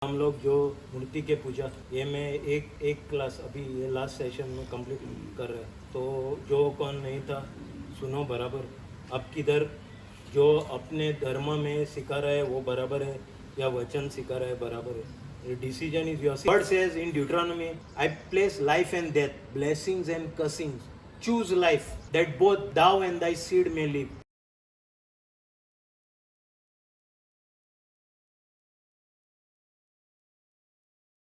हम लोग जो मूर्ति के पूजा ये मैं एक क्लास अभी ये लास्ट सेशन में कंप्लीट कर रहे हैं। तो जो कौन नहीं था सुनो बराबर, अब किधर जो अपने धर्म में सिखा रहा है वो बराबर है या वचन सिखा रहा है बराबर है। Decision is your. God says in Deuteronomy, I place life and death, blessings and cursings, choose life that both thou and thy seed may live.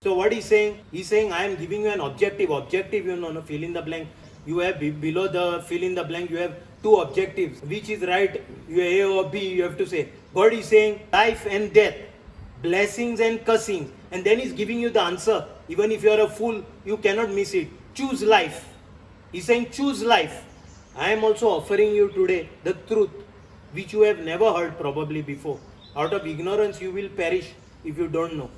So what he's saying? He's saying I am giving you an objective. Objective, you know, fill in the blank. You have below the fill in the blank. You have two objectives. Which is right? You have A or B. You have to say. God is saying life and death, blessings and cursings, and then he's giving you the answer. Even if you are a fool, you cannot miss it. Choose life. He's saying choose life. I am also offering you today the truth, which you have never heard probably before. Out of ignorance, you will perish if you don't know.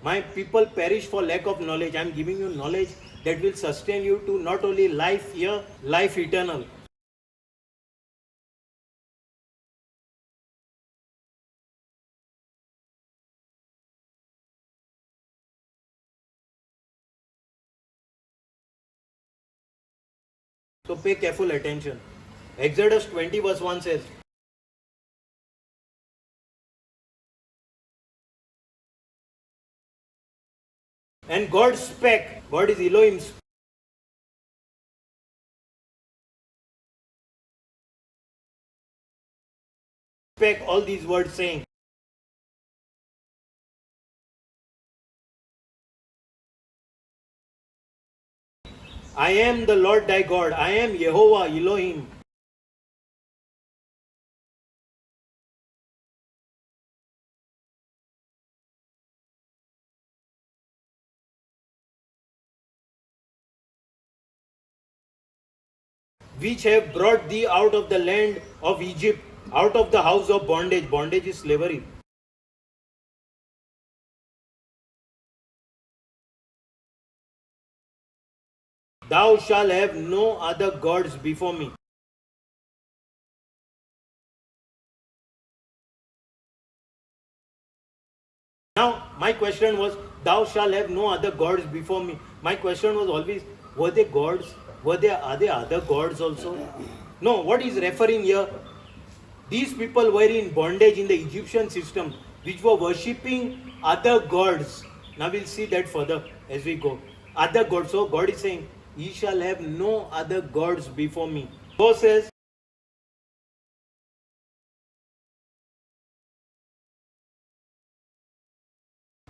My people perish for lack of knowledge. I am giving you knowledge that will sustain you to not only life here, life eternal. So pay careful attention. Exodus 20 verse 1 says, and God spake, God is Elohim, spake all these words saying, I am the Lord thy God, I am Yehovah Elohim. Which have brought thee out of the land of Egypt, out of the house of bondage. Bondage is slavery. Thou shalt have no other gods before me. Now, my question was, thou shalt have no other gods before me. My question was always, were they gods? Are there other gods also? No, what is referring here? These people were in bondage in the Egyptian system, which were worshipping other gods. Now we'll see that further as we go. Other gods. So God is saying, ye shall have no other gods before me. So says,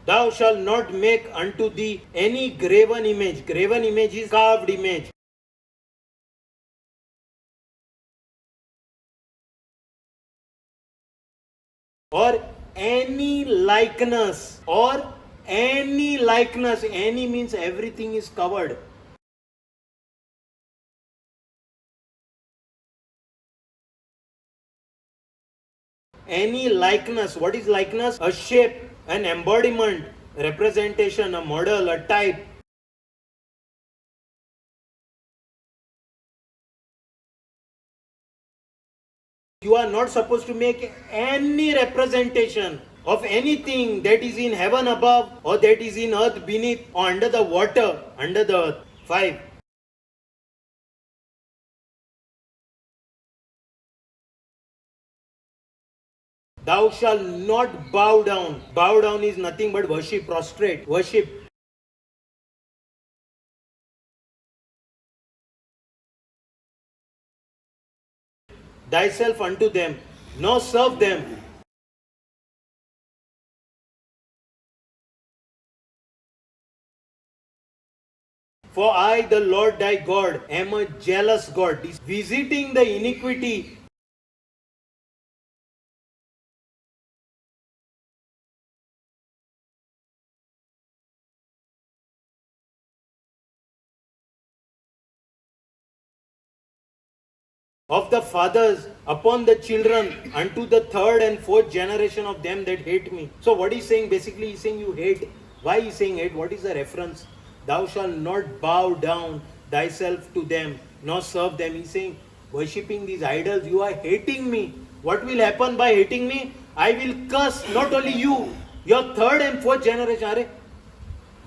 thou shalt not make unto thee any graven image. Graven image is carved image. Or any likeness. Any means everything is covered. Any likeness. What is likeness? A shape, an embodiment, representation, a model, a type. You are not supposed to make any representation of anything that is in heaven above or that is in earth beneath or under the water, under the earth. 5. Thou shalt not bow down. Bow down is nothing but worship, prostrate, worship. Thyself unto them, nor serve them. For I, the Lord thy God, am a jealous God, visiting the iniquity of the fathers upon the children unto the third and fourth generation of them that hate me. So what he's saying, basically he's saying you hate. Why he's saying hate? What is the reference? Thou shalt not bow down thyself to them, nor serve them. He's saying, worshipping these idols, you are hating me. What will happen by hating me? I will curse not only you, Your third and fourth generation, अरे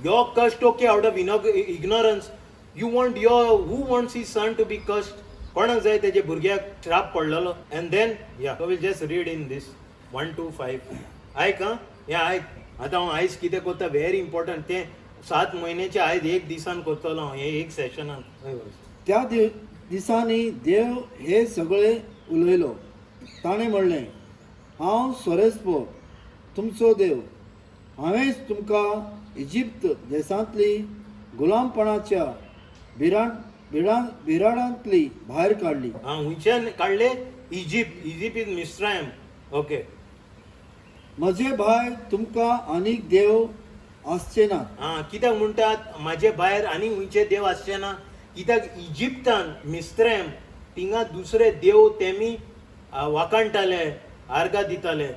you're cursed, okay, out of ignorance. You want who wants his son to be cursed? कोणाक जाय तेजे भुरग्याक श्राप पडलेलो? And then, yeah, so we'll just read in this 1 to 5. ऐक हां, या ऐक. आता हांव आयज कितें कोत्ता व्हेरी इम्पॉर्टंट तें 7 म्हयन्याचे आयज एक दिसान कोत्तलो हांव हे एक सेशनान. त्या दिसांनी देव हे सगळे उलयलो. ताणें म्हणलें, हांव सोरेस्पोर तुमचो देव. हांवेंच तुमकां इजिप्त देशांतली गुलामपणाच्या बिराडांतली भायर काडली. हुंयच्यान काडले इजिप्त इज मिस्रायम. ओके. म्हजे भायर तुमकां आनीक देव आसचे ना. कित्याक म्हणटात म्हाजे भायर आनी हुंयचे देव आसचे ना? कित्याक इजिप्तान मिस्रायम थिंगा दुसरे देव तेमी वाकाणटाले, आर्गां दिताले,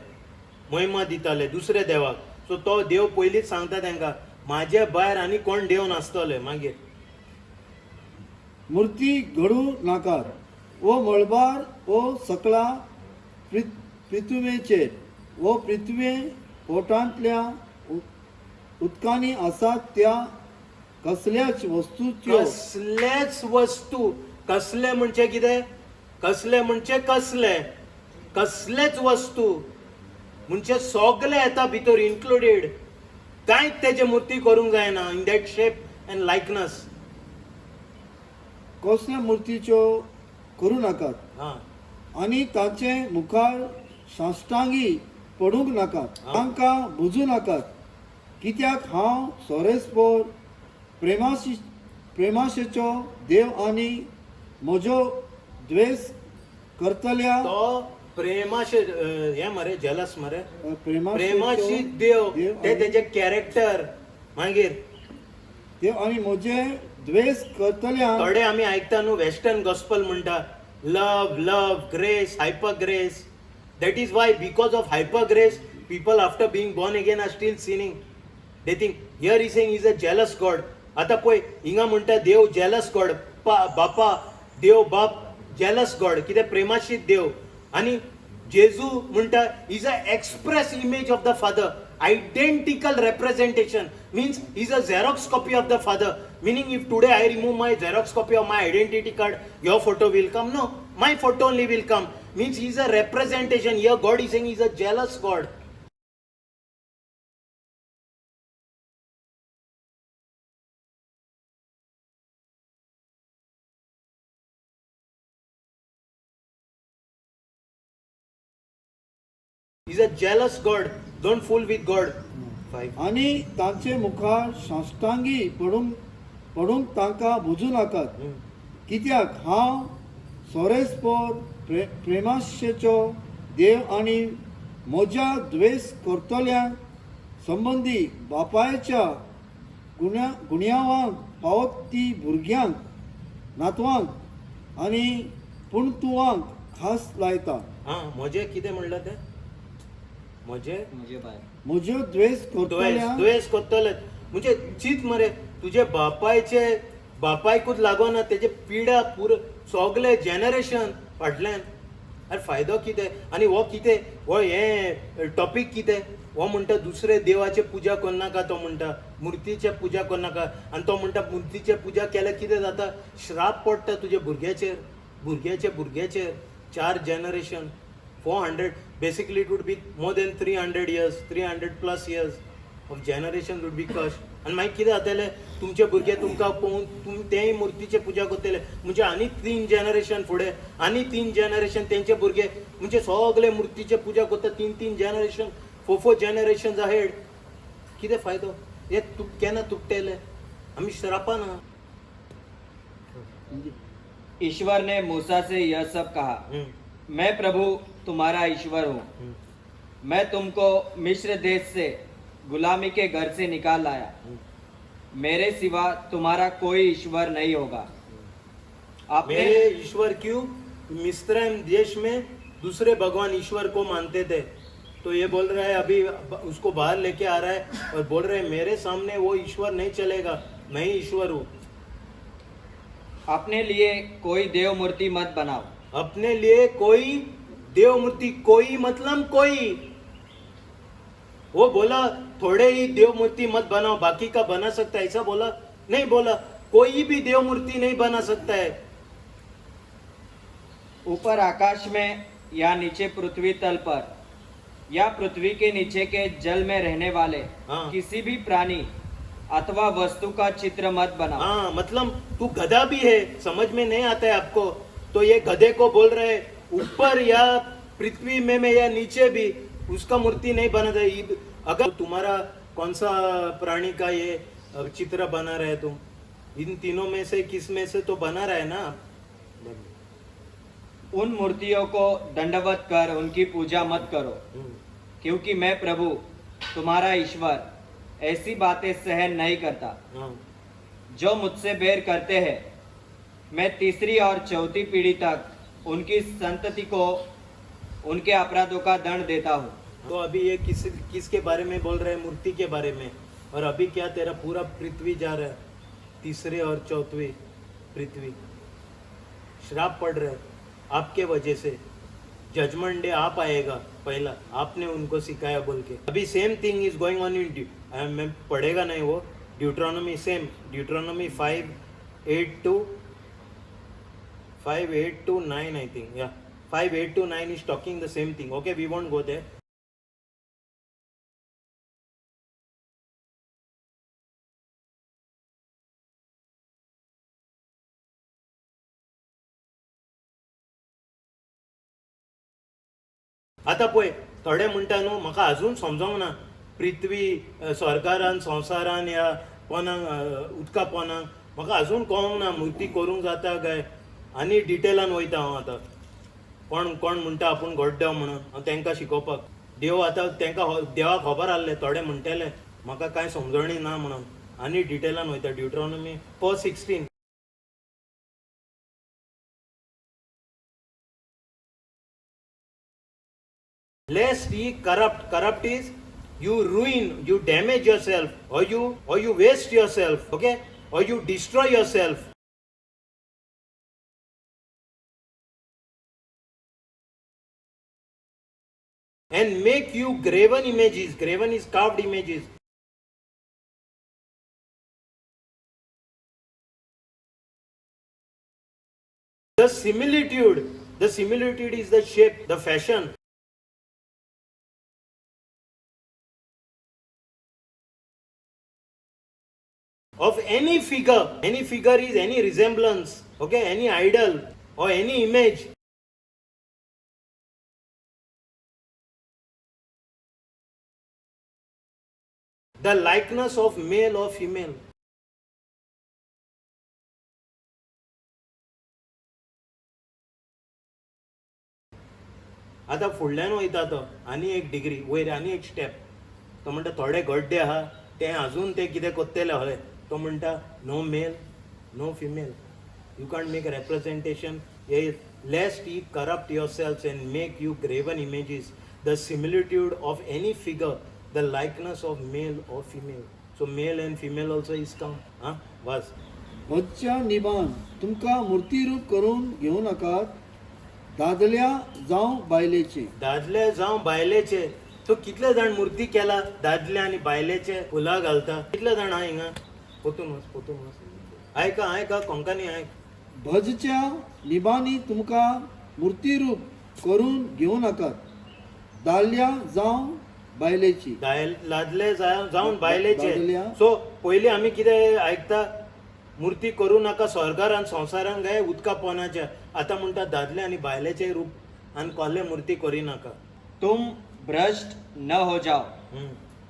महिमा दिताले दुसरे देवाक. सो तो देव पयलींच सांगता तांकां म्हाजे भायर आनी कोण देव नासतले. मागीर मुर्ती घडू नाकात, वो मळबार, वो सकला पृथ्वीचेर, वो पृथ्वे पोटांतल्या उदकांनी आसात त्या कसल्याच वस्तू. कसले म्हणजे कितें? कसले म्हणजे कसलेच वस्तू म्हणजे सगळे येता भितर इन्क्लुडेड. कांयच तेजे मूर्ती करूंक जायना इन दॅट शेप अँड लायकनस. कसल्या मुर्तीच्यो करूं नाकात आनी ताचे मुखार साश्टांगी पडूंक नाकात, तांकां बुजू नाकात. कित्याक हांव सोरेस्पोर प्रेमाशेचो देव आनी म्हजो द्वेष करतल्या प्रेमाशे हे मरे जलस मरे प्रेमाशी देव ते तेजे कॅरेक्टर. मागीर देव आनी म्हजे द्वेष करतल्या. थोडे आमी आयकता न्हू वेस्टर्न गॉस्पल म्हणटा love grace hyper grace. That is why because of hyper grace people after being born again are still sinning. They think here is saying is a jealous God. आता पळय हिंगा म्हणटा देव जेलस गॉड. बापा देव बाप jealous God कितें प्रेमाशीत देव. आनी जेजू म्हणटा is a express image of the father. Identical representation means he's a Xerox copy of the father. Meaning if today I remove my Xerox copy of my identity card, your photo will come? No, my photo only will come. Means he's a representation. Here God is saying he's a jealous God. He's a jealous God. Don't fool with God. आणि तांचे मुखार साश्टांगी पडूंक तांकां बुजू नाकात. कित्याक हांव सोरेस्पोर प्रेमाशेचो देव आनी म्हज्या द्वेष करतल्यांक संबंदी बापायच्या गुन्यांवाक पावत ती भुरग्यांक, नातवांक आनी पुणतुवांक खास लायता. म्हजे कितें म्हणलं तें? म्हज्यो द्वेष करतले म्हणजे चित मरे तुझे बापायकूच लागोना तेजे पिढ्या पुरो सगळे जनरेशन फाटल्यान. अरे फायदो कितें? आनी हो कितें हो हे टॉपीक कितें? हो म्हणटा दुसरे देवाचे पुजा करनाका. तो म्हणटा मुर्तीचे पुजा करनाका. आनी तो म्हणटा मुर्तीचे पुजा केल्यार कितें जाता? श्राप पडटा तुजे भुरग्याचेर 4 generation 400. Basically it would be more than 300 years, 300 plus years of generation would be cursed. आणि मागीर कितें जातलें? तुमचे भुरगे तुमकां पळोवन तेय मुर्तीचे पुजा करतले. म्हणजे आनी 3 जनरेशन फुडें आनी 3 जनरेशन तेंचे भुरगे म्हणजे सगळे मुर्तीचे पुजा करता. 3 जनरेशन 4 जनरेशन अहेड. कितें फायदो? हे केन्ना तुटतेले? आमी श्रापान आहा. ईश्वर ने मूसा से यह सब कहा, मैं प्रभु तुम्हारा ईश्वर हूँ. मैं तुमको मिस्र देश से गुलामी के घर से निकाल लाया. मेरे सिवा तुम्हारा कोई ईश्वर नहीं होगा. मेरे ईश्वर क्यों? मिस्र देश में दूसरे भगवान ईश्वर को मानते थे. तो ये बोल रहा है अभी उसको बाहर लेके आ रहा है और बोल रहे हैं मेरे सामने वो ईश्वर नहीं चलेगा, मैं ही ईश्वर हूँ. अपने लिए कोई देव मूर्ति मत बनाओ. अपने लिए कोई देव मूर्ति, कोई मतलब कोई वो बोला थोड़े ही देव मूर्ति मत बनाओ, बाकी का बना सकता है, ऐसा बोला नहीं? बोला कोई भी देव मूर्ति नहीं बना सकता है। ऊपर आकाश में या नीचे पृथ्वी तल पर या पृथ्वी के नीचे के जल में रहने वाले हाँ। किसी भी प्राणी अथवा वस्तु का चित्र मत बनाओ। हाँ, मतलब तू गधा भी है, समझ में नहीं आता है आपको, तो ये गधे को बोल रहे ऊपर या पृथ्वी में या नीचे भी उसका मूर्ति नहीं बना दे। अगर तुम्हारा कौन सा प्राणी का ये चित्र बना रहे तुम, इन तीनों में से किस में से तो बना रहा है ना। उन मूर्तियों को दंडवत कर उनकी पूजा मत करो, क्योंकि मैं प्रभु तुम्हारा ईश्वर ऐसी बातें सहन नहीं करता। हाँ। जो मुझसे बैर करते हैं मैं तीसरी और चौथी पीढ़ी तक उनकी संतति को उनके अपराधों का दंड देता हूँ। तो अभी ये किसके बारे में बोल रहे हैं? मूर्ति के बारे में। और अभी क्या तेरा पूरा पृथ्वी जा रहा है, तीसरे और चौथी पृथ्वी श्राप पड़ रहा है आपके वजह से। जजमेंट डे आप आएगा पहला, आपने उनको सिखाया बोल के। अभी same thing is going on in, मैं पढ़ेगा नहीं वो, ड्यूट्रोनॉमी same, ड्यूट्रोनॉमी 5:8 to 9 I think, yeah, 5:8 to 9 is talking the same thing. Okay, we won't go there. आता पळय थोडे म्हणटा न्हू, म्हाका अजून समजोंक ना, पृथ्वी स्वर्गारान संवसारान या पोनाक उदका पोनाक म्हाका अजून कळोंक ना मूर्ती करूंक जाता काय। आनी डिटेलान वयता हांव आतां, कोण कोण म्हणटा आपूण गॉड म्हणून, हांव तांकां शिकोवपाक। देव आतां तांकां देवाक खबर आहलें, थोडे म्हणटाले म्हाका कांय समजणी ना म्हणून, आनी डिटेलान वयता। ड्यूट्रोनॉमी 4:16. Lest ye corrupt. Corrupt is you ruin, you damage yourself, or you waste yourself, okay, or you destroy yourself. And make you graven images. Graven is carved images. The similitude is the shape, the fashion. Of any figure is any resemblance, okay, any idol or any image. The likeness of male or female. आता फुडल्यान वयता तो आनी एक degree वयर, आनी एक step. तो म्हणटा थोडे गड्डे आहा ते अजून ते कितें कोत्तेले हय। तो म्हणटा no male no female, you can't make representation. Lest you corrupt your self and make you graven images, the similitude of any figure, the likeness of male और female. So male and female also is come. हां बस. वचच्या निबान तुमका मूर्तिरूप करून घेऊ नकात, दादल्या जावं बायलेचे. दादले जावं बायलेचे. तो कितले जाण मूर्ती केला दादले आणि बायलेचे फुला घालता. कितले जाण आहा हिंगा. पोतून वच. आयका कोंकणी आयक. भजच्या निबानी तुमका मूर्तिरूप करून घेऊ नकात, दादल्या जावं बायलेची. दादले जावन बायलेचे. दादल्या. सो पयलीं आमी कितें आयकता, मूर्ती करूं नाका स्वर्गार आनी संवसारान गाय उदका पोनाच्या. आतां म्हणटा दादले आनी बायलेचे रूप आनी कसले मूर्ती करी नाका. तुम भ्रष्ट न हो जाओ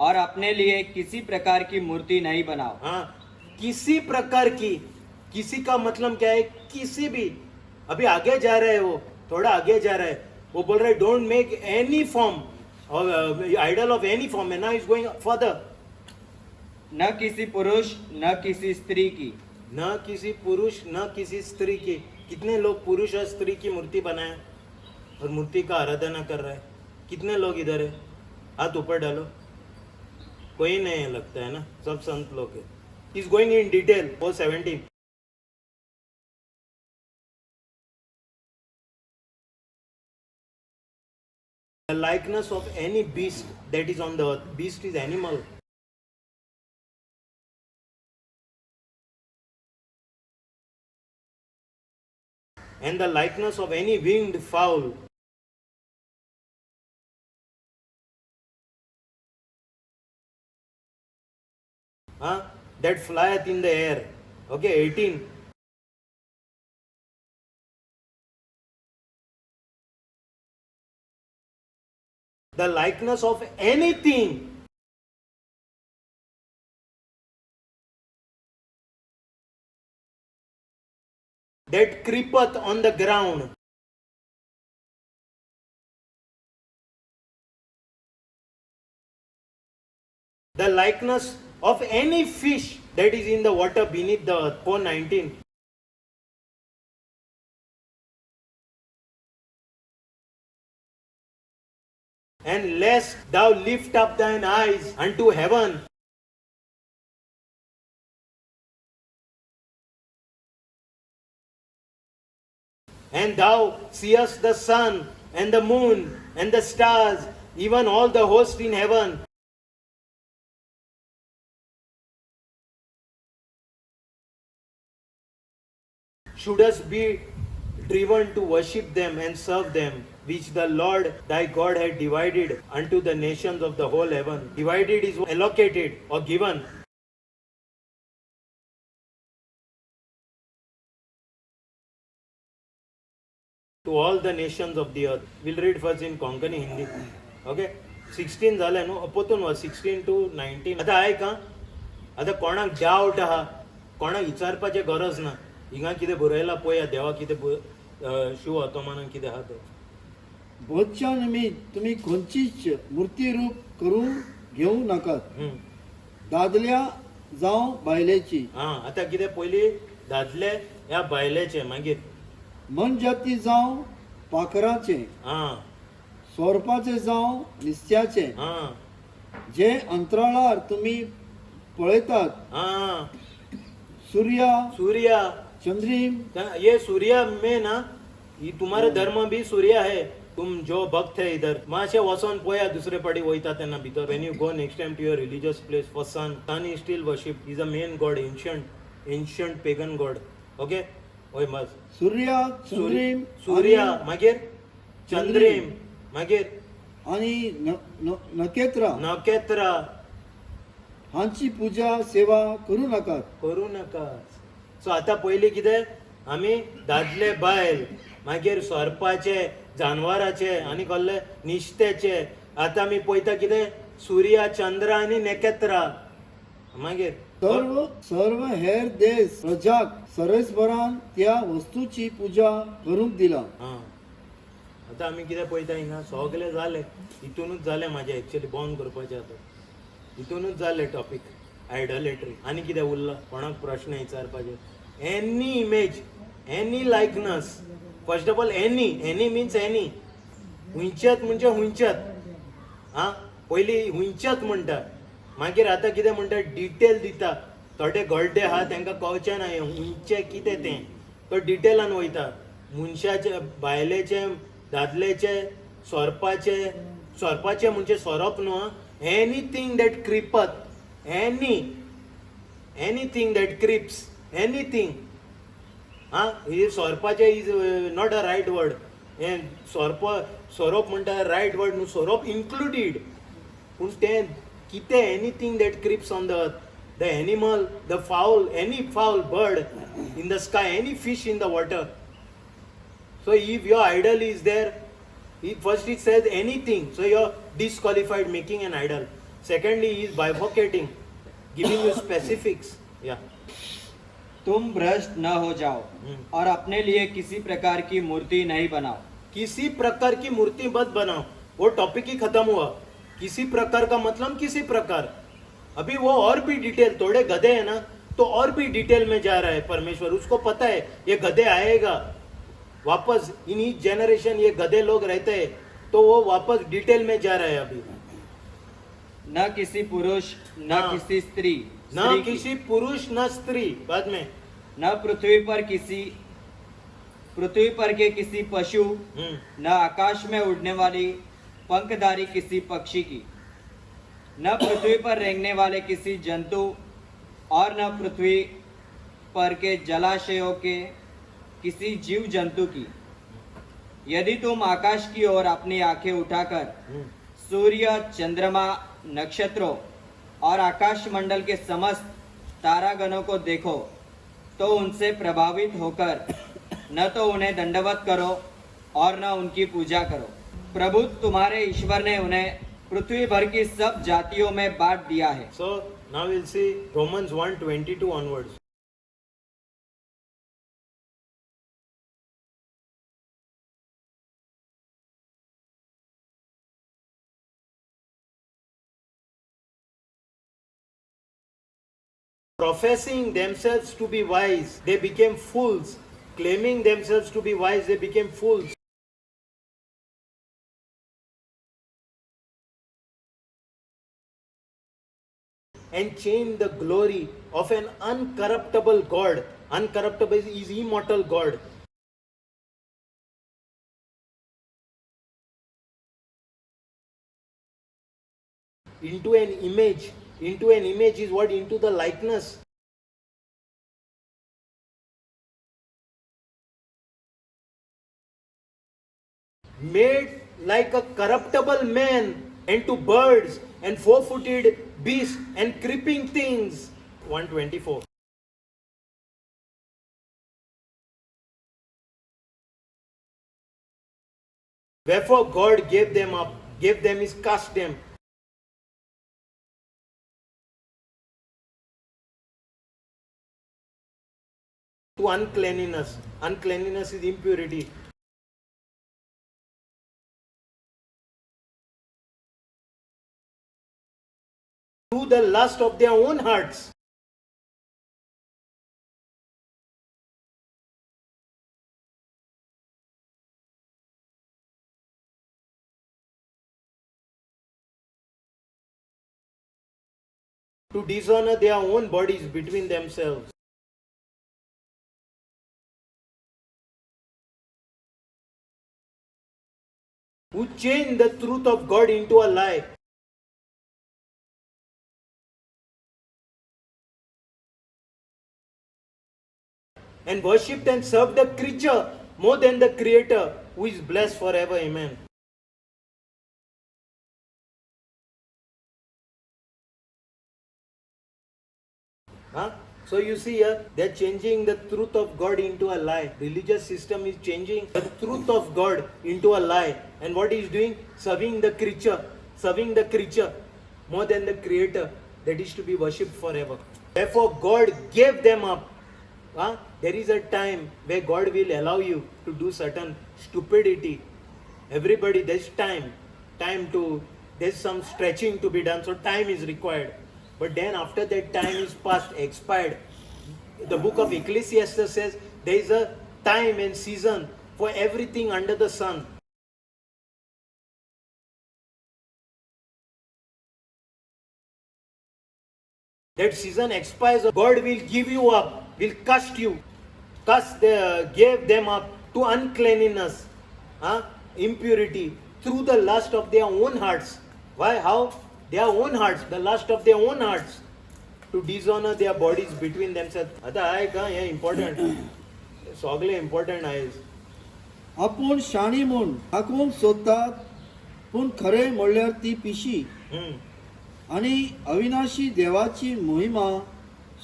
और अपने लिए किसी प्रकार की मूर्ति नहीं बनाओ. हाँ, किसी प्रकार की. किसी का मतलब क्या है? किसी भी. अभी आगे जा रहे हैं वो, थोड़ा आगे जा रहा है. वो बोल रहे don't make any form idol of any form. है ना, इज गोइंग फर्दर. न किसी पुरुष न किसी स्त्री की. न किसी पुरुष न किसी स्त्री की. कितने लोग पुरुष और स्त्री की मूर्ति बनाए और मूर्ति का आराधना कर रहे हैं. कितने लोग इधर है? हाथ ऊपर डालो. कोई नहीं है लगता है ना, सब संत लोग है. Is going in detail. 4:17. The likeness of any beast that is on the earth. Beast is animal. And the likeness of any winged fowl. That flieth in the air. Okay, 18. The likeness of anything that creepeth on the ground. The likeness of any fish that is in the water beneath the earth. 4:19. And lest thou lift up thine eyes unto heaven, and thou seest the sun and the moon and the stars, even all the host in heaven, shouldest be driven to worship them and serve them, which the Lord thy God had divided unto the nations of the whole heaven. Divided is allocated or given. To all the nations of the earth. We'll read first in Konkani Hindi. Okay? 16 झालंय no अपोतून 16 to 19. आता आहे का? आता कोणाक doubt आहा, कोणाक विचारपाची गरज ना. हिंगा कितें बरयला पळया देवा कितें शिव होतो म्हणून कितें आहा ते. भोजच्या निमित्त तुम्ही खंयचीच मूर्ती रूप करून घेऊ नाकात. दादल्या जावं बायलेची. आता कितें पयली दादले ह्या बायलेचे मागीर मन जाती जावं पाखराचे. सोरपाचे जावं निस्त्याचे. जे अंतराळार तुम्ही पळयतात. सूर्या चंद्रीम. ये सूर्य में ना ये तुम्हारे धर्म भी सूर्य है. तुम जो भक्त है इधर माशे वचोन पळया दुसरे पाटी वयता तेन्ना भितर. When you go next time to your religious place for sun is still worship. Is a main god, ancient pagan god. Okay होय मग सूर्य मागीर चंद्रीम मागीर आणि नकेत्रा हांची पूजा सेवा करू नका. सो आता पयली कितें आमी दादले बायल मागीर सोरपाचे जानवराचे आनी कसले निश्तेचे. आता आमी पळयता कितें सूर्य चंद्र आनी नकेत्रा. मागीर सर्व हेर देश प्रजाक सरसभरान त्या वस्तूची पूजा करूंक दिला. आता आमी कितें पळयता हिंगा सगळे जाले. हितूनच जाले म्हाजे एक्चुअली बॉन करपाचें. आता हितूनच जाले टॉपिक आयडॉलेट्री. आनी कितें उरला कोणाक प्रश्न विचारपाचे. Any image, any likeness. First of all any means any. हुंयच्यात म्हणजे हुंयच्यात. पयली हुंयच्यात म्हणटा. मागीर आता कितें म्हणटा डिटेल दिता. थोडे गड्डे आहा तांकां कळचें ना हुंयचें कितें तें. तो डिटेलान वयता. मनशाचे, बायलेचे, दादलेचे, सोरपाचे म्हणजे सोरप न्हू. Anything that creepeth, anything that creeps, anything. हे सोरपाचे is not a right word. हे सोरप म्हणटा रायट वर्ड न्हू. सोरप इन्क्लुडीड. पूण तें कितें anything that creeps on the earth. The animal, the fowl, any fowl, bird in the sky, any fish in the water. So if your idol is there, first it says anything. So you're disqualified making an idol. Secondly, he is bifurcating, giving you specifics. Yeah. तुम भ्रष्ट न हो जाओ और अपने लिए किसी प्रकार की मूर्ति नहीं बनाओ. किसी प्रकार की मूर्ति मत बनाओ. वो टॉपिक ही खत्म हुआ. किसी प्रकार का मतलब किसी प्रकार. अभी वो और भी डिटेल, थोड़े गधे हैं ना तो और भी डिटेल में जा रहा है परमेश्वर. उसको पता है ये गधे आएगा वापस. इन ईच जनरेशन ये गधे लोग रहते हैं तो वो वापस डिटेल में जा रहा है. अभी न किसी पुरुष न किसी स्त्री, न किसी पुरुष न स्त्री. बाद में न पृथ्वी पर के किसी पशु, न आकाश में उड़ने वाली पंखधारी किसी पक्षी की, न पृथ्वी पर रेंगने वाले किसी जंतु और न पृथ्वी पर के जलाशयों के किसी जीव जंतु की। यदि तुम आकाश की ओर अपनी आंखें उठाकर सूर्य, चंद्रमा, नक्षत्रों और आकाश मंडल के समस्त तारागणों को देखो तो उनसे प्रभावित होकर न तो उन्हें दंडवत करो और न उनकी पूजा करो। प्रभु तुम्हारे ईश्वर ने उन्हें पृथ्वी भर की सब जातियों में बांट दिया है। So now we'll see Romans 1:22 onwards. Professing themselves to be wise, they became fools. Claiming themselves to be wise, they became fools. And changed the glory of an uncorruptible God. Uncorruptible is immortal God. Into an image. Into an image is what? Into the likeness. Made like a corruptible man, and to birds and four-footed beasts and creeping things. 124. Wherefore God gave them up. Gave them is cast them. To uncleanliness. Uncleanliness is impurity. To the lust of their own hearts. To dishonor their own bodies between themselves. Who changed the truth of God into a lie. And worshipped and served the creature more than the Creator, who is blessed forever. Amen. Huh? So you see here, they're changing the truth of God into a lie. Religious system is changing the truth of God into a lie. And what is doing? Serving the creature more than the Creator that is to be worshipped forever. Therefore God gave them up. Huh? There is a time where God will allow you to do certain stupidity. Everybody, there's time to, there's some stretching to be done, so time is required. But then after that time is past, expired, the book of Ecclesiastes says there is a time and season for everything under the sun. That season expires, God will give you up, will cast you. Gave them up to uncleanliness, impurity, through the lust of their own hearts. Why? How? Their own hearts, the lust of their own hearts, to dishonor their bodies between themselves. आता आहे का हे important? सगळे important आहे. आपूण शाणी म्हूण हाकूंक सोदतात पूण खरें म्हणल्यार ती पिशी आनी अविनाशी देवाची महिमा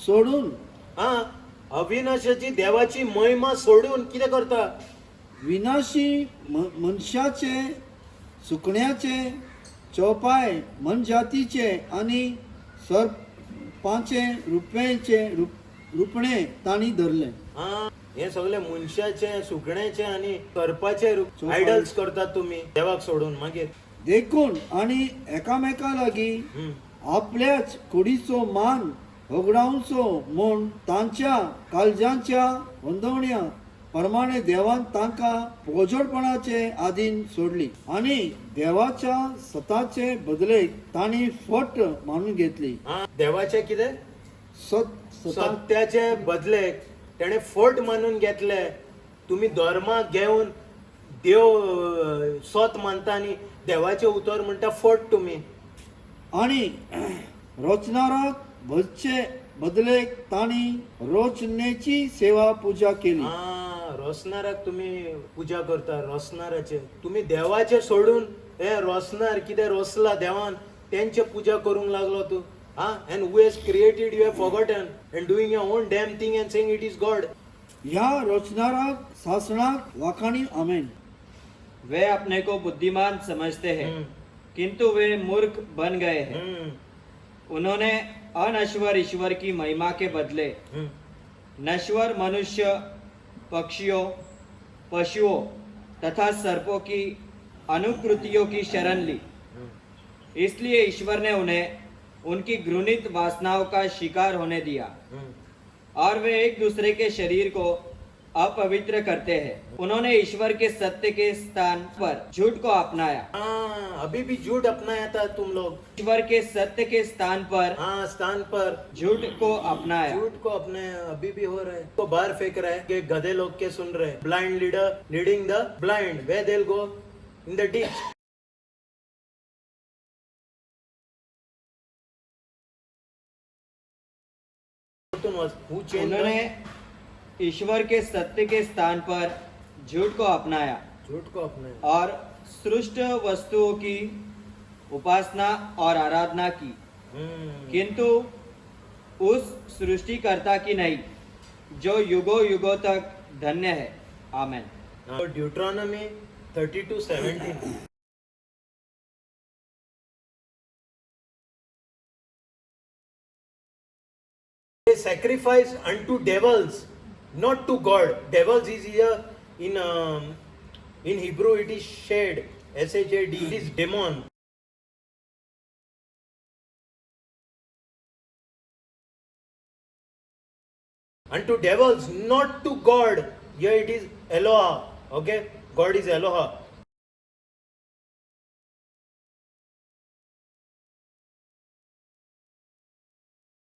सोडून अविनाशाची देवाची महिमा सोडून कितें करता? विनाशी मनशाचे सुकण्याचे चौपाय मनजातीचे आणि सर्पांचे रुपणे तांणी धरले. हे सगळे मनशाचे सुकण्याचे आणि करपाचे आयडल्स करतात तुम्ही देवाक सोडून. मागीर देखून आणि एकामेका लागीं आपल्याच कुडीचो मान होगडावचो म्हूण तांच्या काळजांच्या वंदवण्या प्रमाणे देवान तांकां पोजोडपणाचे आधीन सोडली आणि देवाच्या सताचे बदलेक तांणी फट मानून घेतली. देवाचे कितें? सत्याचे बदलेक तेणे फट मानून घेतले. तुम्ही धर्माक घेवन देव सत मानता आणि देवाचे उतर म्हणटा फट तुमी. आणि रचणाराक भजचे बदलेक ताणी रोचनेची सेवा पूजा केली. रोसनाराक तुम्ही पूजा करता. रोसनाराचे तुम्ही देवाचे सोडून हे रोसनार कितें रोसला देवान त्यांचे पूजा करूंक लागलो तू. And who has created you have forgotten and doing your own damn thing and saying it is God. ह्या रचणाराक सासणाक वाखाणी आमेन. वे अपने को बुद्धिमान समझते हैं किंतु वे मूर्ख बन गए हैं। उन्होंने अनश्वर ईश्वर की महिमा के बदले नश्वर मनुष्य, पक्षियों, पशुओं तथा सर्पों की अनुकृतियों की शरण ली। इसलिए ईश्वर ने उन्हें उनकी घृणित वासनाओं का शिकार होने दिया और वे एक दूसरे के शरीर को अपवित्र करते हैं। उन्होंने ईश्वर के सत्य के स्थान पर झूठ को अपनाया। अभी भी झूठ अपनाया था तुम लोग. ईश्वर के सत्य के स्थान पर स्थान पर झूठ को अपनाया। झूठ को अपनाया अभी भी हो रहा है. तो बाहर फेंक रहा है कि गधे लोग के सुन रहे हैं. Blind leader leading the blind, where they'll go in the ditch. Who changed उन्होंने ईश्वर के सत्य के स्थान पर झूठ को अपनाया झूठ को अपनाया और सृष्ट वस्तुओं की उपासना और आराधना की, किंतु उस सृष्टिकर्ता की नहीं जो युगों युगों तक धन्य है। आमेन। ड्यूट्रोनॉमी 32:17. They sacrifice unto devils, not to God. Devils is here in Hebrew it is shade, shad. It is demon. Unto devils, not to God. Here it is Eloha. Okay, God is Eloha.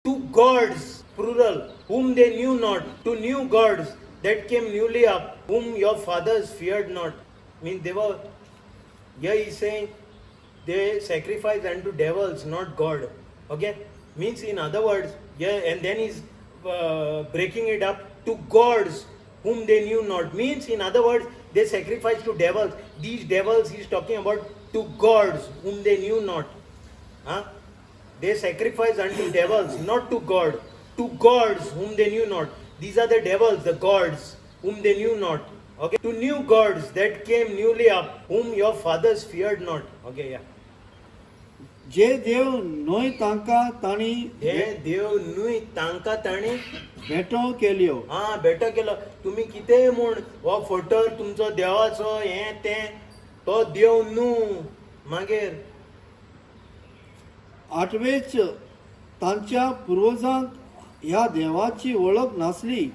To gods, plural, whom they knew not, to new gods that came newly up, whom your fathers feared not. Means they were, here he is saying, they sacrifice unto devils, not God. Okay? Means in other words, yeah, and then he's breaking it up to gods whom they knew not. Means in other words, they sacrifice to devils. These devils he's talking about to gods whom they knew not. They sacrifice unto devils, not to God. To gods whom they knew not. These are the devils, the gods whom they knew not. Okay. To new gods that came newly up, whom your fathers feared not. Okay, yeah. जे देव नोय तांका ताणी हे देव न्हय तांकां ताणी भेटो केल्यो. बेटो केलो. तुम्ही कितेंय म्हूण हो फोटो तुमचो देवाचो हें तें तो देव न्हू. मागीर आठवेच तांच्या पूर्वजांक ह्या देवाची वळख नासली.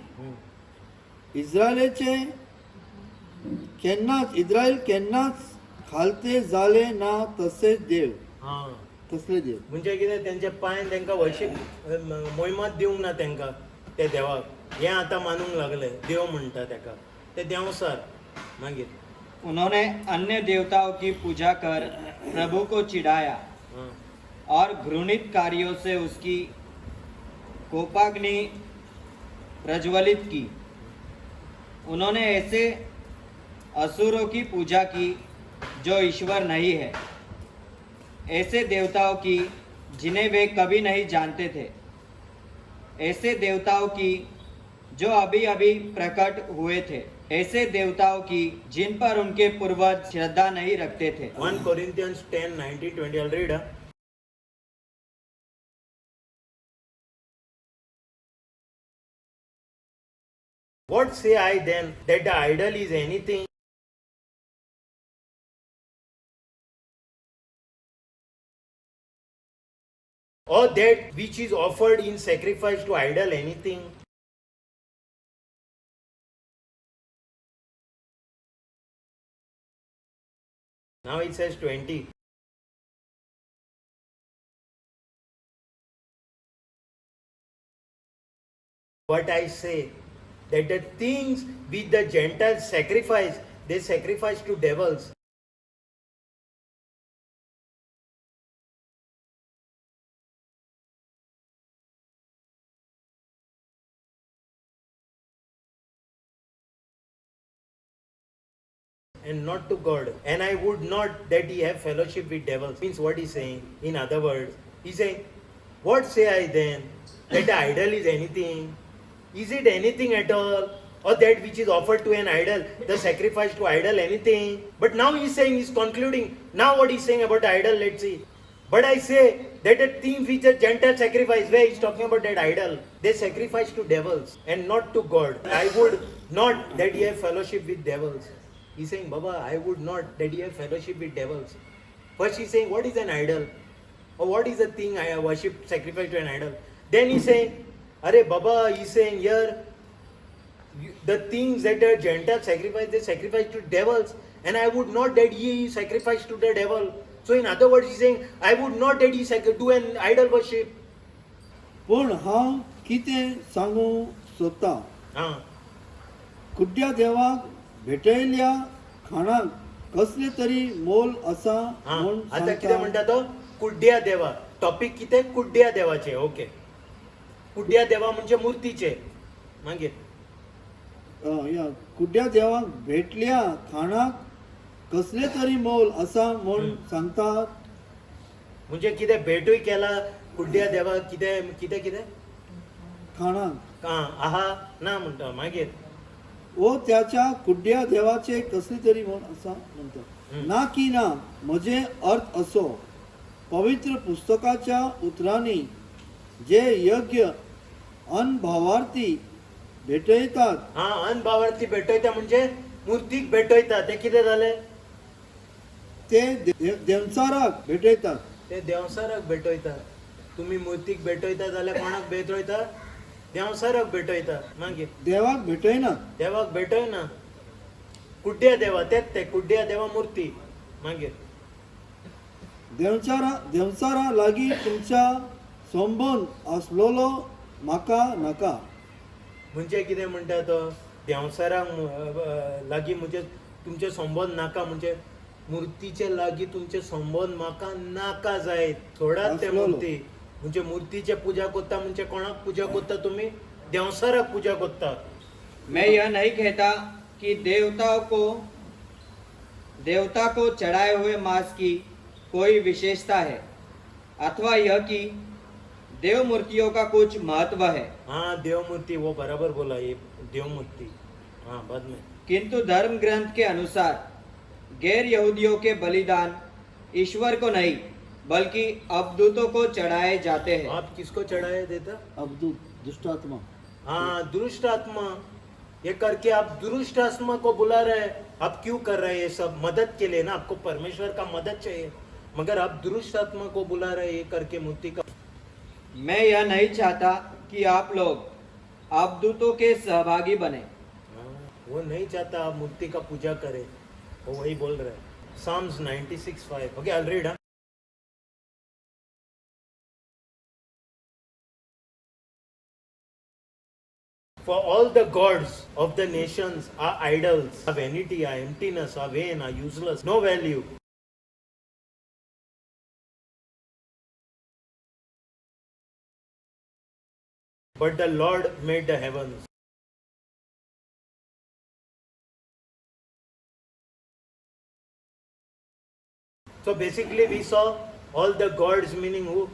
इस्रायेल केन्नाच खालते जाले ना तसेच देव. तसले देव म्हणजे कितें तेंच्या पांयान तांकां वर्शीप मोहिमात दिवंक ना तांकां त्या देवाक. हें आतां मानूंक लागले देव म्हणटा ताका ते देवसार. मागीर उन्होंने अन्य देवताओं की पूजा कर प्रभु को चिढ़ाया और घृणित कार्यों से उसकी कोपाग्नि प्रज्वलित की। उन्होंने ऐसे असुरों की पूजा की जो ईश्वर नहीं है, ऐसे देवताओं की जिन्हें वे कभी नहीं जानते थे, ऐसे देवताओं की जो अभी अभी प्रकट हुए थे, ऐसे देवताओं की जिन पर उनके पूर्वज श्रद्धा नहीं रखते थे। 1 Corinthians 10:19-20 I'll read. What say I then, that the idol is anything? Or that which is offered in sacrifice to idol anything? Now it says 20. What I say, that the things which the Gentiles sacrifice, they sacrifice to devils. and not to God. And I would not that ye have fellowship with devils. Means what he's saying, in other words, he's saying, what say I then? That the idol is anything? Is it anything at all? Or that which is offered to an idol, the sacrifice to idol, anything? But now he's saying, he's concluding, now what he's saying about the idol, let's see. But I say that the things which a Gentile sacrifice, where he's talking about that idol, they sacrifice to devils and not to God. I would not that ye have fellowship with devils. He's saying, Baba, I would not that ye have fellowship with devils. First he's saying, what is an idol? Or what is the thing I worship, sacrifice to an idol? Then he's saying, Are Baba, he's saying here, the things that the Gentiles sacrifice, they sacrifice to devils. And I would not that ye sacrifice to the devil. So in other words, he's saying, I would not that ye do an idol worship. पूण हांव कितें सांगू सोदतां हा. कुड्ड्या देवाक भेटयल्या खाणाक कसले तरी मोल आसा हा. म्हूण आता कितें सांगता म्हणटा तो कुड्ड्या देवा. टॉपिक कितें? कुड्ड्या देवाचे. ओके. कुड्ड्या देवा म्हणजे मूर्तीचे. मागीर या कुड्ड्या देवाक भेटल्या खाणाक कसले तरी मोल आसा म्हूण सांगतात म्हणजे कितें भेटूय केला कुड्ड्या देवा कितें कितें कितें खाणाक आहा ना म्हणटा. मागीर वो त्याच्या कुड्ड्या देवाचे कसले तरी मोल आसा म्हणटा. ना की ना म्हजे अर्थ असो पवित्र पुस्तकाच्या उतरांनी जे यज्ञ अनभावार्थी भेटयतात हा अनभावार्थी भेटयता म्हणजे मूर्तीक भेटयता. ते कितें जालें? ते देवचाराक भेटयतात. ते देवसाराक भेटयता. तुम्ही मूर्तीक भेटयता जाल्यार कोणाक भेटयता? देवसाराक भेटयता. मागीर देवाक भेटयनात. देवाक भेटयना. कुड्ड्या देवा तेच ते कुड्ड्या देवा मूर्ती. मागीर देवचारा लागीं तुमच्या संबंध आसलोलो म्हाका नाका. म्हणजे कितें म्हणटा तो? देवसाराक लागीं म्हणजे तुमचे संबंध नाका. म्हणजे मूर्तीचे लागीं तुमचे संबंध म्हाका नाका जायत. सोडात ते मूर्ती. म्हणजे मूर्तीचे पूजा करता म्हणजे कोणाक पूजा करता तुम्ही? देवसाराक पूजा करता. मैं यह नहीं कहता कि देवता को चढ़ाए हुए मांस की कोई विशेषता है अथवा यह कि देव मूर्तियों का कुछ महत्व है. हाँ देव मूर्ति वो बराबर बोला. ये देव मूर्ति हाँ बाद में. किंतु धर्म ग्रंथ के अनुसार गैर यहूदियों के बलिदान ईश्वर को नहीं बल्कि अवधूतों को चढ़ाए जाते हैं. आप किसको चढ़ाया देता? अवधूत दुष्टात्मा. हाँ दुष्ट आत्मा. ये करके आप दुष्ट आत्मा को बुला रहे हैं. आप क्यों कर रहे हैं ये सब? मदद के लिए ना. आपको परमेश्वर का मदद चाहिए मगर आप दुष्ट आत्मा को बुला रहे हैं ये करके मूर्ति का. मैं यह नहीं चाहता कि आप लोग अवधूतों के सहभागी बने. वो नहीं चाहता आप मूर्ति का पूजा करें. वो वही बोल रहे हैं. Psalms 96:5. Okay, I'll read. For all the gods of the nations are idols, are vanity, are emptiness, are vain, are useless, no value. But the Lord made the heavens. So basically we saw all the gods, meaning who?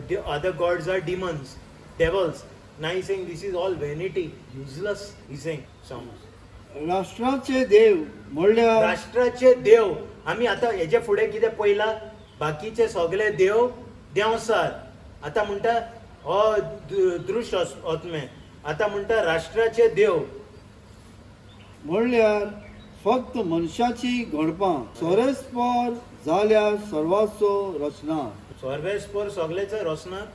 The other gods are demons, devils. Now he's saying this is all vanity, useless. He's saying Psalms. राष्ट्राचे देव म्हणल्यार राष्ट्राचे देव. आम्ही आता हेजे फुडें कितें पयला? बाकीचे सगळे देव देवसार. आता म्हणटा हो दृश्ट आत्मे. आता म्हणटा राष्ट्राचे देव म्हणल्यार फक्त मनशाची घडपां सोरेस्पर जाल्यार सर्वाचो रचना. सर्वेस्पर सगळेच रचना.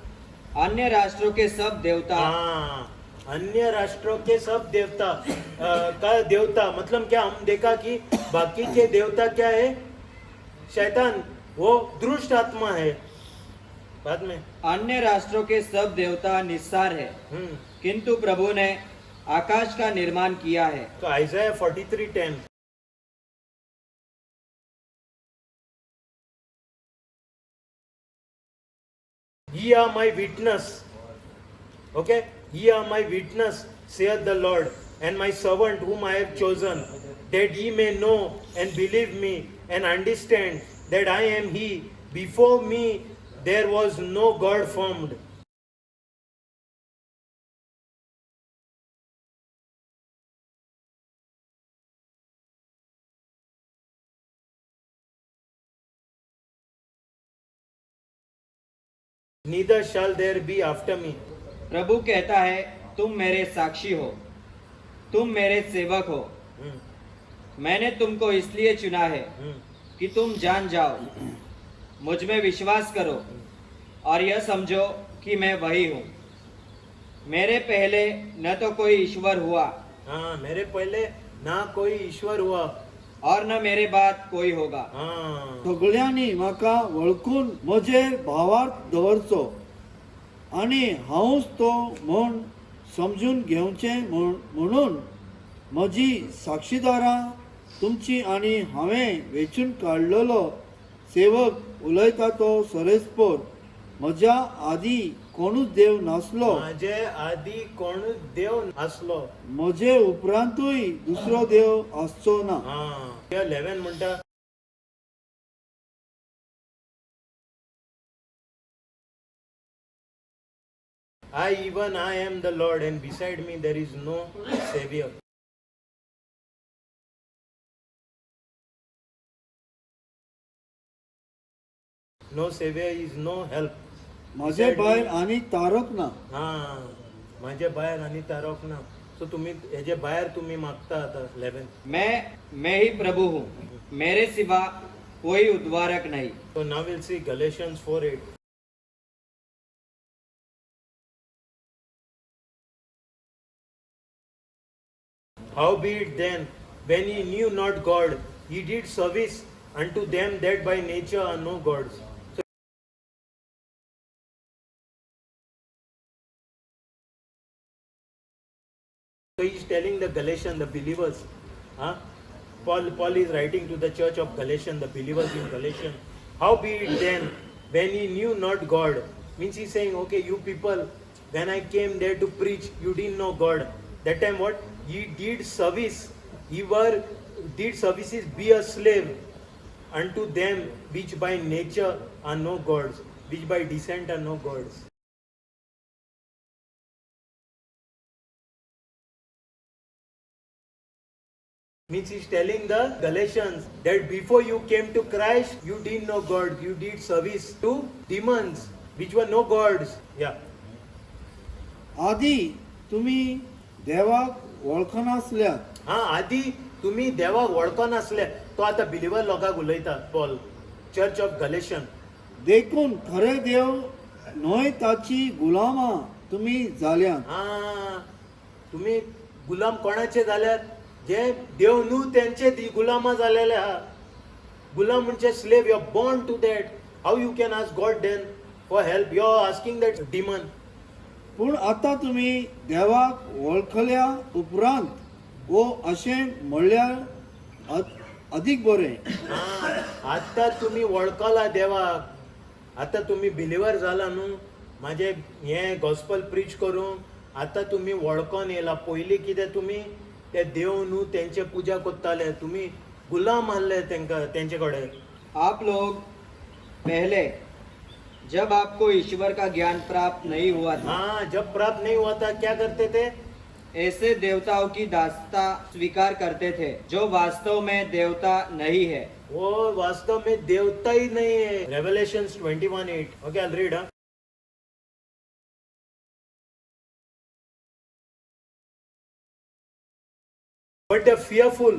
अन्य राष्ट्रों के सब देवता हाँ, अन्य राष्ट्रों के सब देवता का देवता मतलब क्या? हम देखा कि बाकी के देवता क्या है? शैतान. वो दुष्ट आत्मा है. बाद में अन्य राष्ट्रों के सब देवता निस्सार है किंतु प्रभु ने आकाश का निर्माण किया है. तो आइज़ाया 43:10. Ye are my witness. Okay? Ye are my witness, saith the Lord, and my servant whom I have chosen, that ye may know and believe me and understand that I am he. Before me there was no God formed. Neither shall there be after me. प्रभु कहता है, तुम मेरे साक्षी हो, तुम मेरे सेवक हो। Hmm. मैंने तुमको इसलिए चुना है Hmm. कि तुम जान जाओ, मुझ में विश्वास करो और यह समझो कि मैं वही हूँ। मेरे पहले न तो कोई ईश्वर हुआ हाँ, मेरे पहले ना कोई ईश्वर हुआ. और न मेरे बाद कोई होगा। हाँ. सगळ्यांनी म्हाका वळखून म्हजेर भावार्थ दवरचो आनी हांवूच तो म्हूण समजून घेवचें म्हणून म्हजी साक्षीदारां तुमची आनी हांवें वेंचून काडलेलो सेवक उलयता तो सरेस्पोर म्हज्या आदी कोणूच देव नासलो, माझे आधी कोणूच देव असलो. म्हजे उपरांतूय दुसरो देव आसचो ना. हा. 11 म्हणटा I am the Lord, and beside me there is no Savior. No Savior is no help. म्हजे भायर आनी तारक ना. हा, माझे भायर आणि तारक ना. सो तुम्ही हेजे भायर तुम्ही मागता आता 11. मैं ही प्रभु हूँ, मेरे सिवा कोई उद्धारक नहीं। So now we'll see Galatians 4:8. Howbeit then, when ye knew not God, ye did service unto them that by nature are no gods. So he is telling the Galatians, the believers. Huh? Paul is writing to the church of Galatians, the believers in Galatians. Howbeit then, when ye knew not God, means he's saying, okay, you people, when I came there to preach, you didn't know God. That time what? Ye did service. Did services, be a slave unto them which by nature are no gods, which by descent are no gods. Means he's telling the Galatians that before you came to Christ, you didn't know God. You did service to demons, which were no gods. Yeah. आदी तुम्ही देवाक वळखनासल्यात हा, आधी तुम्ही देवाक वळखो नासले. तो आता बिलिव्हर लोकांक उलयता पॉल, चर्च ऑफ गलेशन. देखून खरे देव न्हय ताची गुलामां तुम्ही जाल्यात. हा, तुम्ही गुलाम कोणाचे जाल्यात? जे देव न्हू त्यांचे गुलामा झालेले हा. गुलाम म्हणजे slave. You are born to that. How you can ask God then for help? You are asking that demon. पूण आतां तुम्ही देवाक वळखल्या उपरांत वो अशें म्हणल्यार अदीक बरें. आता तुम्ही वळखला देवाक. आता तुम्ही बिलिव्हर जाला न्हू. माझे हे गॉस्पल प्रीच करून आता तुम्ही वळखोन येला. पयलीं कितें तुम्ही ते देव न्हू त्यांचे पूजा करताले. तुम्ही गुलाम आसले त्यांचे कडेन. आप लोग पहले जब आपको ईश्वर का ज्ञान प्राप्त नहीं हुआ था, हाँ, जब प्राप्त नहीं हुआ था क्या करते थे? ऐसे देवताओं की दासता स्वीकार करते थे जो वास्तव में देवता नहीं है। वो वास्तव में देवता ही नहीं है. Revelations 21:8. Okay, I'll read. But the fearful,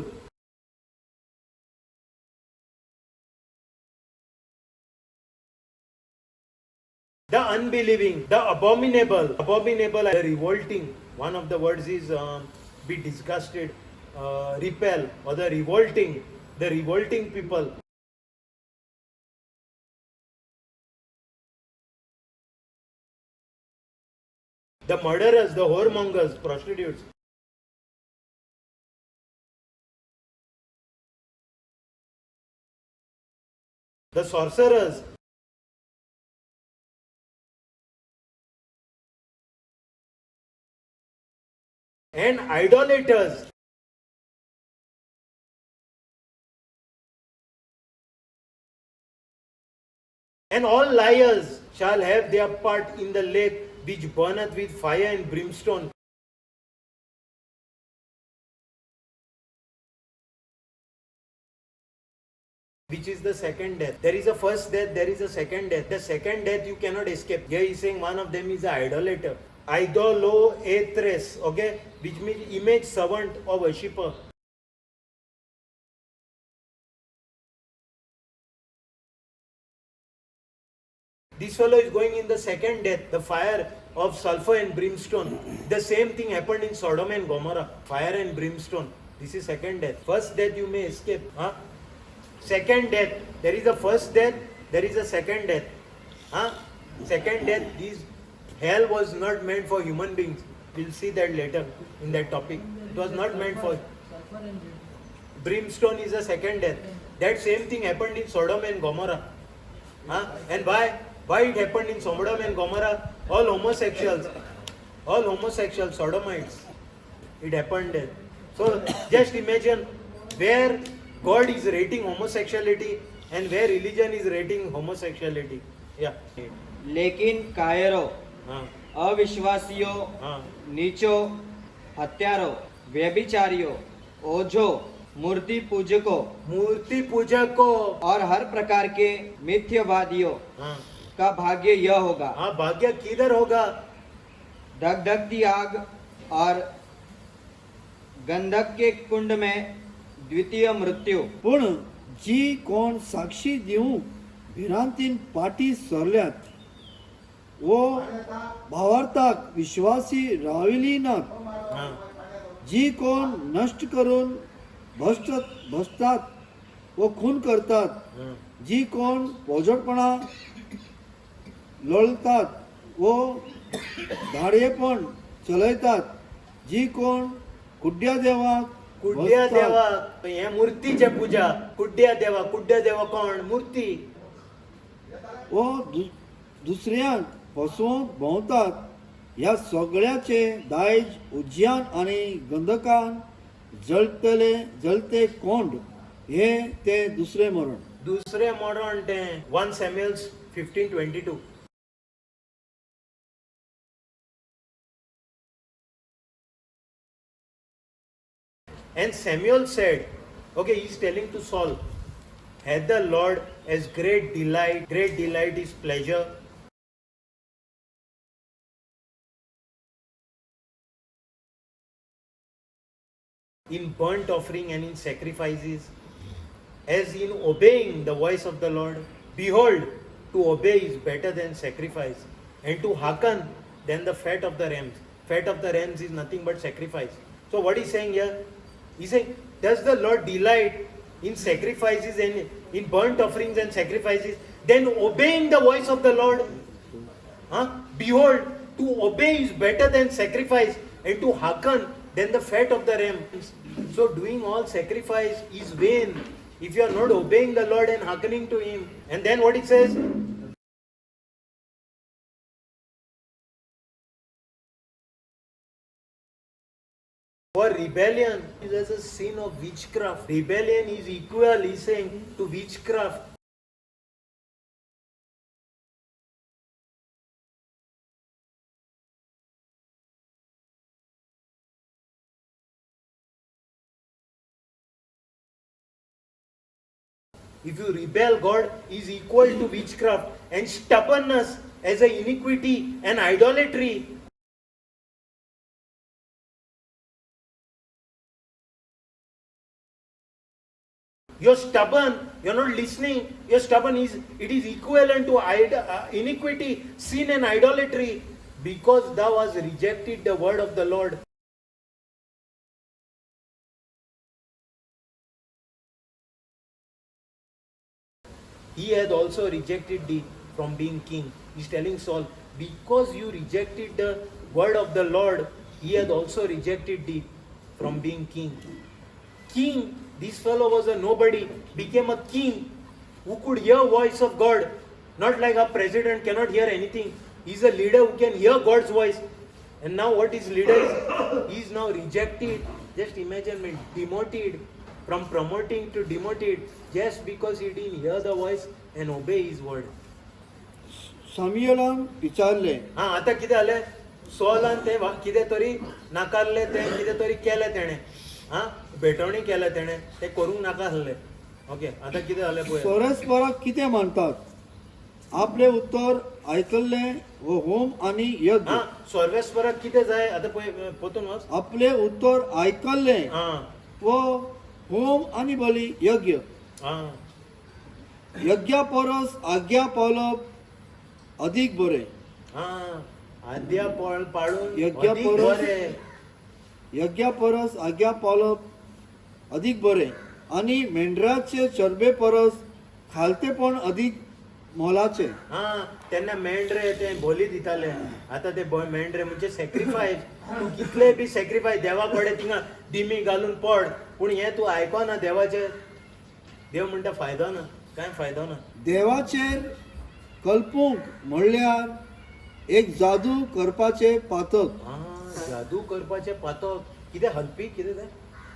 the unbelieving, the abominable, the revolting. One of the words is be disgusted, repel, or the revolting people. The murderers, the whoremongers, prostitutes. The sorcerers, and idolaters. And all liars shall have their part in the lake which burneth with fire and brimstone. Which is the second death. There is a first death, there is a second death. The second death you cannot escape. Here he is saying one of them is an idolater. Idolatress, okay? Which means image servant or worshipper. This fellow is going in the second death, the fire of sulfur and brimstone. The same thing happened in Sodom and Gomorrah, fire and brimstone. This is second death. First death you may escape. Huh? Second death, there is a first death, there is a second death. Huh? Second death, hell was not meant for human beings. We'll see that later in that topic. It was not meant for. Brimstone is a second death. That same thing happened in Sodom and Gomorrah. Huh? And why? Why it happened in Sodom and Gomorrah? All homosexuals, sodomites. It happened there. So just imagine where God is rating homosexuality and where religion is rating homosexuality. Yeah. लेकिन कायरों, हाँ, अविश्वासियों, हाँ, नीचों, हत्यारों, व्यभिचारियों, ओझों, मूर्ति पूजकों और हर प्रकार के मिथ्यवादियों हाँ, का भाग्य यह होगा, हाँ, भाग्य किधर होगा? धगधगती आग और गंधक के कुंड में द्वितीय मृत्यु. पण जी कोण साक्षी दिवंक भिरांतीन पाटी सरल्यात वो भावार्थाक विश्वासी राविली नात, हाँ, जी कोण नष्ट करून भ्रष्टात व खून करतात, हाँ, जी कोण पोजडपणा लोळतात व धाडयेपण चलयतात, जी कोण कुड्या देवाक कुड्या भजतात, देवा हे मूर्तीचे पूजा. कुड्या देवा कोण? मूर्ती. व दुसऱ्यांक फसवूंक भोंवतात, ह्या सगळ्याचे दायज उज्यान आणि गंधकान जळते कोंड हे ते दुसरे मरण. दुसरे मरण ते 1 Samuel 15:22. And Samuel said, okay, he's telling to Saul, hath the Lord as great delight is pleasure. In burnt offering and in sacrifices, as in obeying the voice of the Lord. Behold, to obey is better than sacrifice, and to hearken than the fat of the rams. Fat of the rams is nothing but sacrifice. So what he's saying here? He's saying, does the Lord delight in sacrifices and in burnt offerings and sacrifices, then obeying the voice of the Lord? Huh? Behold, to obey is better than sacrifice, and to hearken than the fat of the rams. So doing all sacrifice is vain if you are not obeying the Lord and hearkening to Him. And then what it says? For rebellion is as a sin of witchcraft. Rebellion is equal, he's saying, to witchcraft. If you rebel, God is equal to witchcraft, and stubbornness as a iniquity and idolatry. You're stubborn, you're not listening, you're stubborn, it is equivalent to iniquity, sin and idolatry, because thou hast rejected the word of the Lord. He had also rejected thee from being king. He's telling Saul, because you rejected the word of the Lord, he had also rejected thee from being king. King, this fellow was a nobody, became a king who could hear voice of God. Not like a president cannot hear anything. He's a leader who can hear God's voice. And now what his leader is, he is now rejected. Just imagine, man, demoted, from promoting to demoted, just because he didn't hear the voice and obey his word. सामुएलान विचारले हा आता कितें जालें, सॉलान ते कितें तरी नाकारले, ते कितें तरी केलें तेणें, हा भेटवणी केलें तेणें, ते करूंक नाका आसलें. ओके, आता कितें जालें पळय. परस्पराक कितें मानतात आपले उत्तर आयकल्ले व होम आणि यज्ञ हा सर्वेस्पराक कितें जाय आता पळय, पोतून वच. आपले उत्तर आयकल्ले हा व होम आणि बली यज्ञ हा यज्ञा परस आज्ञा पाळप अधिक बरे हा आद्या पाळून यज्ञा अधिक परस बरें. यज्ञा परस आज्ञा पाळप अधिक बरे आणि मेंढराचे चरबे परस खालतेपण अधिक मोलाचे. हा तेन्ना मेंढरे ते बोली दिताले, आता ते मेंढरे म्हणजे सॅक्रिफायस. तू कितले बी सॅक्रिफायस देवा कडेन थिंगा दिमी घालून पड, पूण हे तू आयकना देवाचे. देव म्हणटा फायदो ना, कांय फायदो ना. देवाचेर कल्पूंक म्हणल्यार एक जादू करपाचे पातक. हा जादू करपाचे पातक, कितें हलपी, कितें ते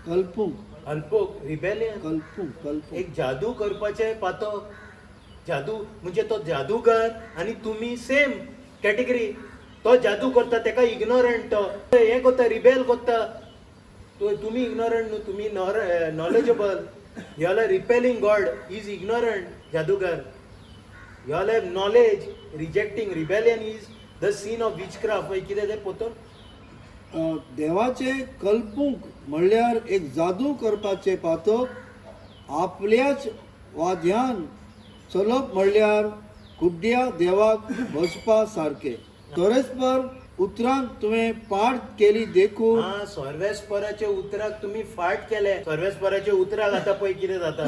कल्पूंक हलपोक, रिबेलियन. कल्पूंक कल्पूंक एक जादू करपाचे पातक. जादू म्हणजे तो जादूगर आणि तुम्ही सेम कॅटेगरी. तो जादू करता तेका इग्नोरंट, तो हे करता रिबेल करता. तुम्ही इग्नोरंट न्हू, तुम्ही knowledgeable. You are repelling God, is ignorant जादूगर. You are knowledge rejecting. Rebellion is the sin of witchcraft. कितें ते पोतून देवाचे कल्पूंक म्हणल्यार एक जादू करपाचे पातक. आपल्याच वाद्यान चलप म्हणल्यार कुड्ड्या देवाक वचपा सारखे. परस्पर उतरांक तुवें पाठ केली देखून हा सर्वेस्पराचे उतराक तुम्ही फाट केले. सर्वेस्पराचे उतराक आता पळय कितें जाता.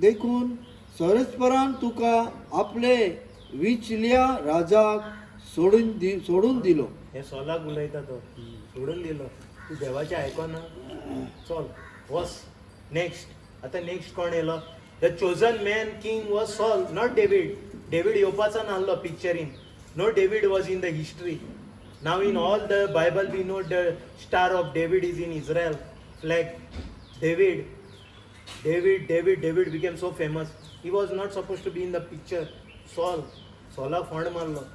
देखून सरस्परान तुका आपले विचल्या राजाक सोडून दिलो. हे सोलाक उलयता तो, सोडून दिलो. तू देवाचे आयकोना. चल वस नेक्स्ट. आता नेक्स्ट कोण येयलो. The chosen man king was Saul, not David. David येवपाचो नासलो पिक्चरीन. No David was in the history. नाव in all the Bible we know the star of David is in Israel flag. David David David David became so famous. He was not suppose to be in the picture. सॉला फोंड मारलो.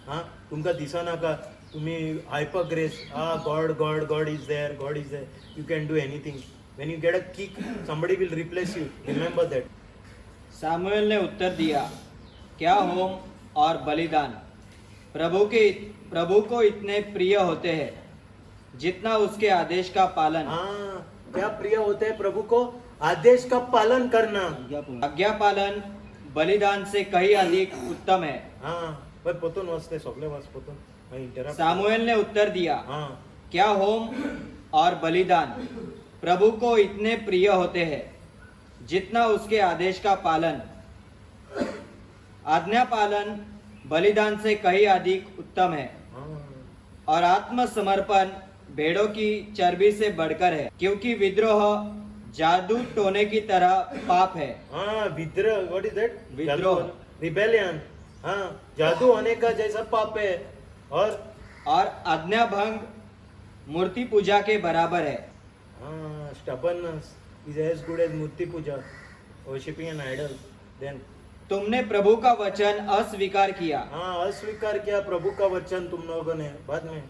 हा तुमकां दिसनाका तुम्ही hypergrace. God God God is there, God is there. You can do anything. When you get a kick somebody will replace you. Remember that. Samuel ने उत्तर दिया, क्या होम और बलिदान प्रभु को इतने प्रिय होते हैं जितना उसके आदेश का पालन हाँ क्या प्रिय होते हैं प्रभु को, आदेश का पालन करना. आज्ञा पालन बलिदान से कहीं अधिक उत्तम है. हाँ पण पोतून वाचते सगळे वाच पोतून इंटरप्ट. सामुएल ने उत्तर दिया, हाँ क्या होम और बलिदान प्रभु को इतने प्रिय होते हैं जितना उसके आदेश का पालन. आज्ञा पालन बलिदान से कहीं अधिक उत्तम है हाँ और आत्मसमर्पण भेड़ों की चर्बी से बढ़कर है, क्योंकि विद्रोह जादू टोने की तरह पाप है. हाँ विद्रोह. What is that. विद्रोह. रिबेलियन. हाँ जादू होने का जैसा पाप है. और आज्ञा भंग मूर्ति पूजा के बराबर है. stubbornness is as good as Murthy Puja, worshiping an idol. Then तुमने प्रभु का वचन अस्वीकार किया, हाँ अस्वीकार किया प्रभु का वचन तुम लोगों ने. बाद में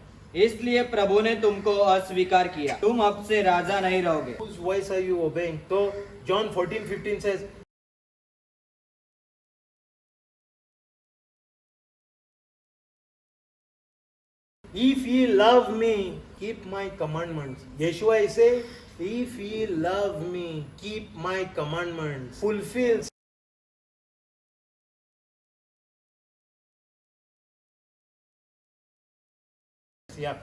इसलिए प्रभु ने तुमको अस्वीकार किया. तुम अब से राजा नहीं रहोगे. whose voice are you obeying? तो John 14:15 says, if ye love me, keep my commandments. Yeshua is saying, if ye love me, keep my commandments. Fulfills. Yeah.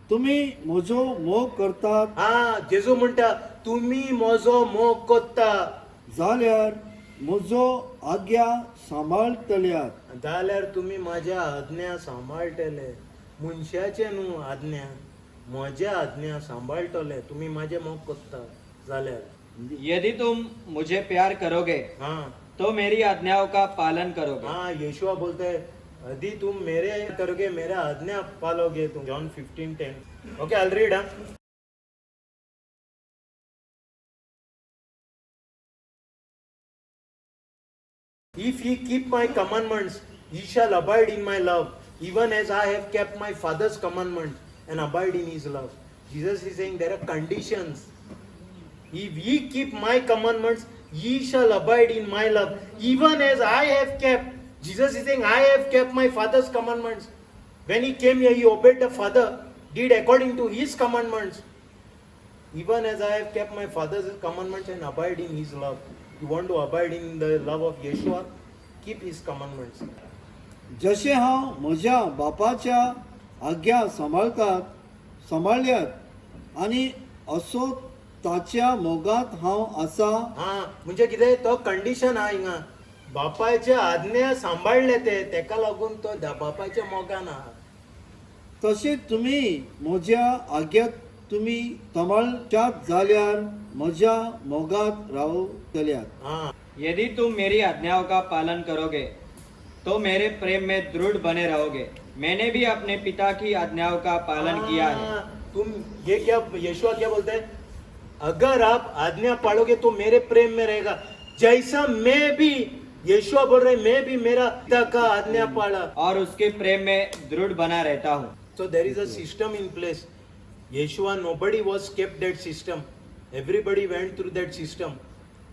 तुम्ही म्हजो मोग करतात हा जेजू म्हणटा तुम्ही म्हजो मोग कोत्ता जाल्यार म्हजो आज्ञा सांबाळटल्यात. जाल्यार तुम्ही माझ्या आज्ञा सांबाळटले. मनशाचे न्हू आज्ञा, म्हज्या आज्ञा सांबाळटले. तुम्ही माझे मोग कोत्ता जाल्यार. यदि तुम मुझे प्यार करोगे हाँ तो मेरी आज्ञाओं का पालन करोगे. हाँ यीशुआ बोलता है यदि तुम मेरे करोगे मेरा आज्ञा पालोगे तुम John 15:10 okay I read If ye keep my commandments, ye shall abide in my love, even as I have kept my Father's commandments and abide in his love. Jesus is saying there are conditions. If ye keep my commandments, ye shall abide in my love, even as I have kept. Jesus is saying, I have kept my Father's commandments. When he came here, he obeyed the Father, did according to his commandments. Even as I have kept my Father's commandments and abide in his love. You want to abide in the love of Yeshua? Keep his commandments. जसे हांव म्हज्या बापाच्या आज्ञा सांबाळल्यात आनी असो ताच्या मोगात हांव आसा. हा म्हणजे कितें तो कंडिशन हा हिंगा बापायच्या आज्ञा सांबाळले ते तेका लागून तो बापायच्या मोगान आहा. तशेंच तुमी म्हज्या आज्ञात तुमी सांबाळच्यात जाल्यार म्हज्या मोगात रावतल्यात. हा यदि तुम मेरी आज्ञाओं का पालन करोगे तो मेरे प्रेम में दृढ़ बने रहोगे. मैंने भी अपने पिता की आज्ञाओं का पालन किया है. हाँ, तुम ये क्या यीशु क्या बोलते हैं अगर आप आज्ञा पालोगे तो मेरे प्रेम में रहेगा जैसा मैं भी यीशु बोल रहे मैं भी मेरा पिता का आज्ञा पाला. और उसके प्रेम में दृढ़ बना रहता हूँ. So there is a system in place. Yeshua, nobody was kept that system. Everybody went through that system.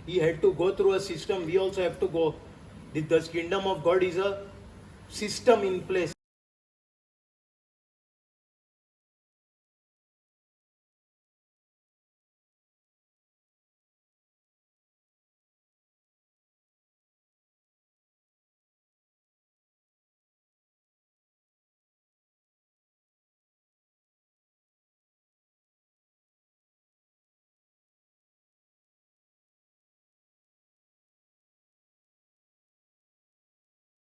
He had to go through a system. We also have to go. The kingdom of God is a system in place.